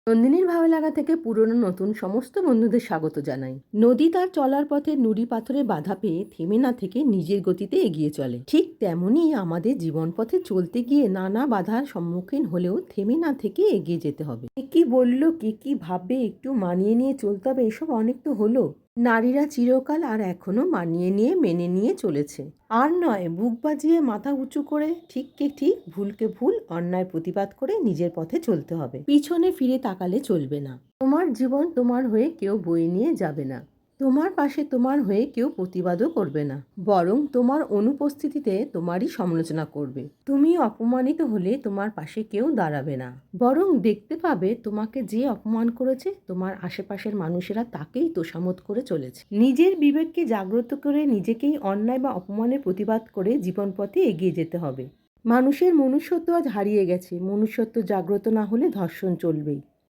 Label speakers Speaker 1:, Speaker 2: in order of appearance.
Speaker 1: নন্দিনীর ভালো লাগা থেকে পুরনো নতুন সমস্ত বন্ধুদের স্বাগত জানাই। নদী তার চলার পথে নুড়ি পাথরে বাধা পেয়ে থেমে না থেকে নিজের গতিতে এগিয়ে চলে, ঠিক তেমনই আমাদের জীবন পথে চলতে গিয়ে নানা বাধার সম্মুখীন হলেও থেমে না থেকে এগিয়ে যেতে হবে। কে কি বললো, কে কি ভাববে, একটু মানিয়ে নিয়ে চলতে হবে, এসব অনেক তো হলো। নারীরা চিরকাল আর এখনো মানিয়ে নিয়ে মেনে নিয়ে চলেছে। আর নয়, বুক বাজিয়ে মাথা উঁচু করে ঠিককে ঠিক ভুলকে ভুল অন্যায় প্রতিবাদ করে নিজের পথে চলতে হবে। পিছনে ফিরে তাকালে চলবে না। তোমার জীবন তোমার হয়ে কেউ বয়ে নিয়ে যাবে না। তোমার পাশে তোমার হয়ে কেউ প্রতিবাদও করবে না, বরং তোমার অনুপস্থিতিতে তোমারই সমালোচনা করবে। তুমি অপমানিত হলে তোমার পাশে কেউ দাঁড়াবে না, বরং দেখতে পাবে তোমাকে যে অপমান করেছে তোমার আশেপাশের মানুষেরা তাকেই তোষামোদ করে চলেছে। নিজের বিবেককে জাগ্রত করে নিজেকেই অন্যায় বা অপমানের প্রতিবাদ করে জীবন পথে এগিয়ে যেতে হবে। মানুষের মনুষ্যত্ব আজ হারিয়ে গেছে। মনুষ্যত্ব জাগ্রত না হলে ধর্ষণ চলবেই।